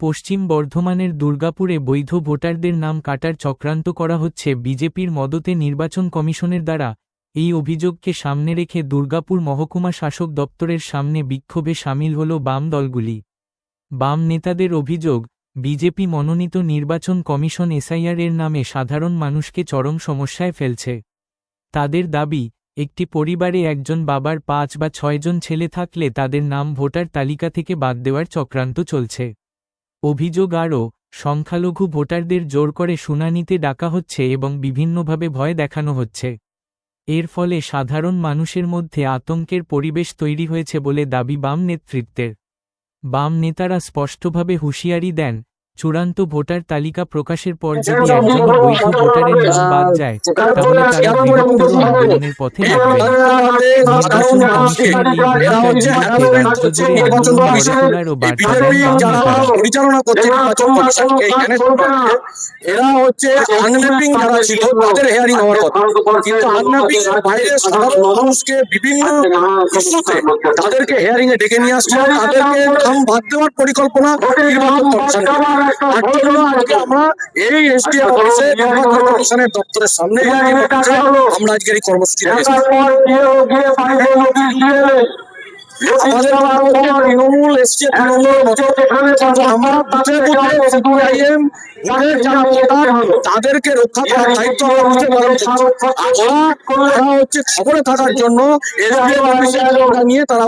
পশ্চিম বর্ধমানের দুর্গাপুরে বৈধ ভোটারদের নাম কাটার চক্রান্ত করা হচ্ছে বিজেপির মদতে নির্বাচন কমিশনের দ্বারা। এই অভিযোগকে সামনে রেখে দুর্গাপুর মহকুমা শাসক দপ্তরের সামনে বিক্ষোভে সামিল হল বাম দলগুলি। বাম নেতাদের অভিযোগ, বিজেপি মনোনীত নির্বাচন কমিশন এসআইআর এর নামে সাধারণ মানুষকে চরম সমস্যায় ফেলছে। তাদের দাবি, একটি পরিবারে একজন বাবার ৫ বা ৬ জন ছেলে থাকলে তাদের নাম ভোটার তালিকা থেকে বাদ দেওয়ার চক্রান্ত চলছে। অভিযোগ আরও, সংখ্যালঘু ভোটারদের জোর করে শুনানিতে ডাকা হচ্ছে এবং বিভিন্নভাবে ভয় দেখানো হচ্ছে। এর ফলে সাধারণ মানুষের মধ্যে আতঙ্কের পরিবেশ তৈরি হয়েছে বলে দাবি বাম নেতৃত্বের। বাম নেতারা স্পষ্টভাবে হুঁশিয়ারি দেন, চূড়ান্ত ভোটার তালিকা প্রকাশের পর যদি একজন বৈধ ভোটারের নাম বাদ যায়, তাহলে তারা বৃহত্তর আন্দোলনের পথে নামবেন। নির্বাচন কমিশনের এই ভূমিকার বিরুদ্ধে রাজ্য জুড়ে আন্দোলন গড়ে তোলারও বার্তা দেন বাম নেতারা। পরিচালনা করছে নির্বাচন কমিশনকে এখানে এরা হচ্ছে আনম্যাপিং যারা ছিল তাদের হেয়ারিং হওয়ার কথা, কিন্তু আনম্যাপিং বাইরে সাধারণ মানুষকে বিভিন্ন ইস্যুতে তাদেরকে হেয়ারিং এ ডেকে নিয়ে আসছে, তাদেরকে নাম বাদ দেওয়ার পরিকল্পনা নির্বাচন কমিশন। তার জন্য আজকে আমরা এই এসডিএম অফিসে নির্বাচন কমিশনের দপ্তরের সামনে আমরা আজকের এই কর্মসূচি রেখেছি। তৃণমূল এসছে, তাদেরকে রক্ষা করার দায়িত্ব হচ্ছে খবরে থাকার জন্য নিয়ে তারা